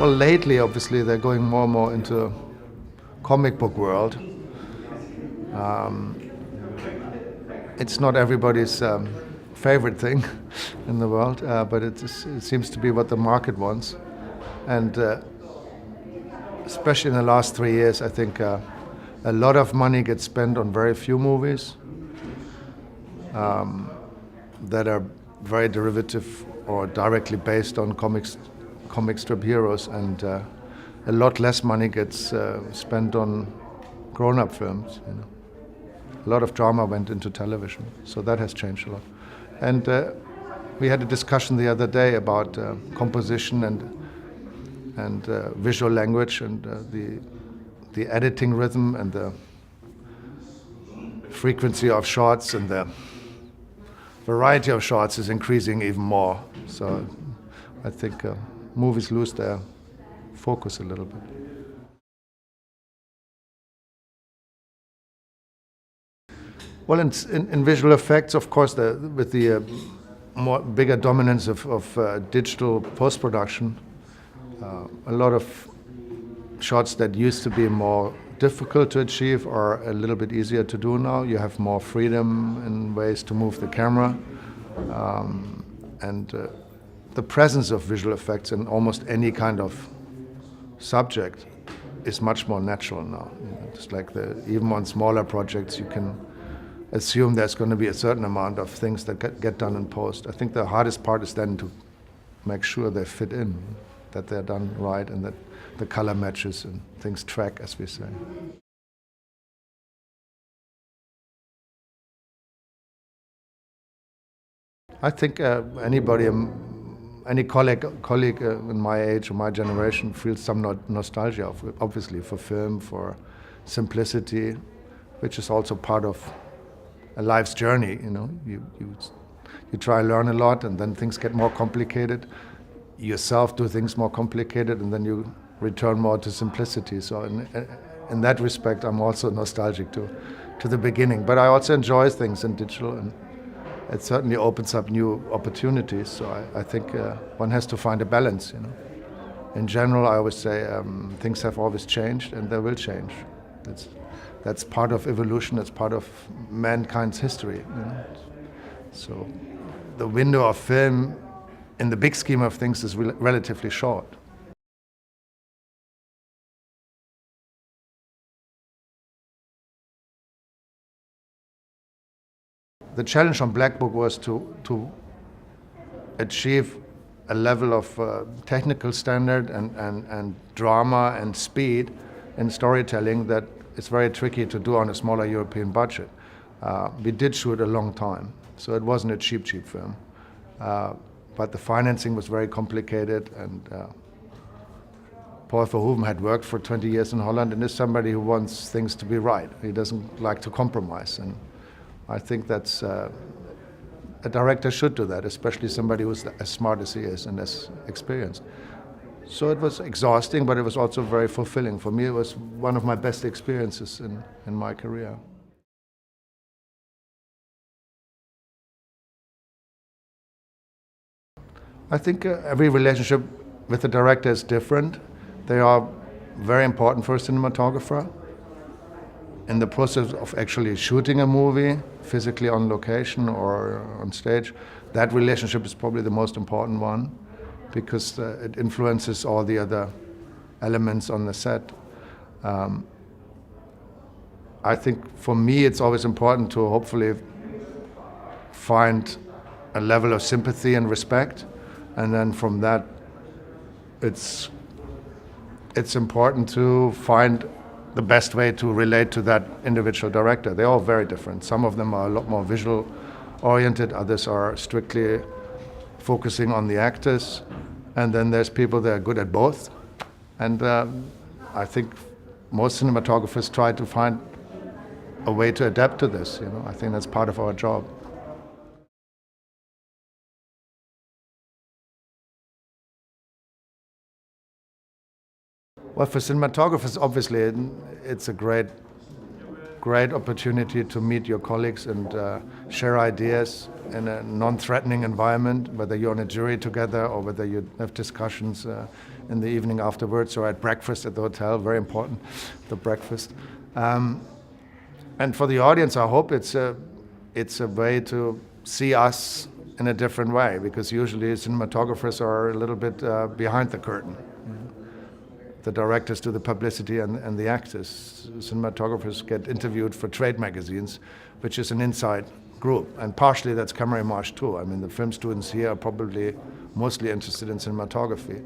Well, lately, obviously, they're going more and more into comic book world. It's not everybody's favorite thing in the world, but it seems to be what the market wants. And especially in the last 3 years, I think a lot of money gets spent on very few movies that are very derivative or directly based on comic strip heroes, and a lot less money gets spent on grown-up films. You know, a lot of drama went into television, so that has changed a lot. And we had a discussion the other day about composition and visual language and the editing rhythm and the frequency of shots and the variety of shots is increasing even more. So I think movies lose their focus a little bit. Well, in visual effects, of course, with the bigger dominance of digital post-production, a lot of shots that used to be more difficult to achieve are a little bit easier to do now. You have more freedom in ways to move the camera, and the presence of visual effects in almost any kind of subject is much more natural now. You know, it's like even on smaller projects, you can assume there's going to be a certain amount of things that get done in post. I think the hardest part is then to make sure they fit in, that they're done right, and that the color matches and things track, as we say. I think anybody, any colleague in my age or my generation feels some nostalgia, obviously, for film, for simplicity, which is also part of a life's journey. You know, you try to learn a lot, and then things get more complicated. You yourself do things more complicated, and then you return more to simplicity. So in that respect, I'm also nostalgic to the beginning. But I also enjoy things in digital, and it certainly opens up new opportunities. So I think one has to find a balance. You know, in general, I always say things have always changed, and they will change. That's part of evolution. That's part of mankind's history. You know? So the window of film, in the big scheme of things, is relatively short. The challenge on Black Book was to achieve a level of technical standard and drama and speed in storytelling that it's very tricky to do on a smaller European budget. We did shoot a long time, so it wasn't a cheap film. But the financing was very complicated, and Paul Verhoeven had worked for 20 years in Holland and is somebody who wants things to be right. He doesn't like to compromise, and I think that's a director should do that, especially somebody who's as smart as he is and as experienced. So it was exhausting, but it was also very fulfilling. For me, it was one of my best experiences in my career. I think every relationship with the director is different. They are very important for a cinematographer. In the process of actually shooting a movie, physically on location or on stage, that relationship is probably the most important one, because it influences all the other elements on the set. I think for me it's always important to hopefully find a level of sympathy and respect, and then from that it's important to find the best way to relate to that individual director. They're all very different. Some of them are a lot more visual oriented, others are strictly focusing on the actors, and then there's people that are good at both. And I think most cinematographers try to find a way to adapt to this. You know, I think that's part of our job. Well, for cinematographers, obviously, it's a great great opportunity to meet your colleagues and share ideas in a non-threatening environment, whether you're on a jury together or whether you have discussions in the evening afterwards or at breakfast at the hotel. Very important, the breakfast. And for the audience, I hope it's a way to see us in a different way, because usually cinematographers are a little bit behind the curtain. The directors do the publicity and the actors. Cinematographers get interviewed for trade magazines, which is an inside group. And partially that's Camerimage too. I mean, the film students here are probably mostly interested in cinematography.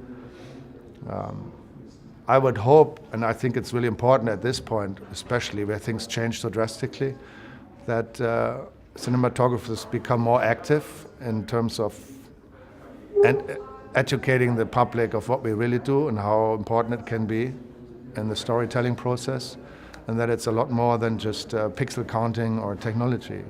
I would hope, and I think it's really important at this point, especially where things change so drastically, that cinematographers become more active in terms of educating the public of what we really do and how important it can be in the storytelling process, and that it's a lot more than just pixel counting or technology.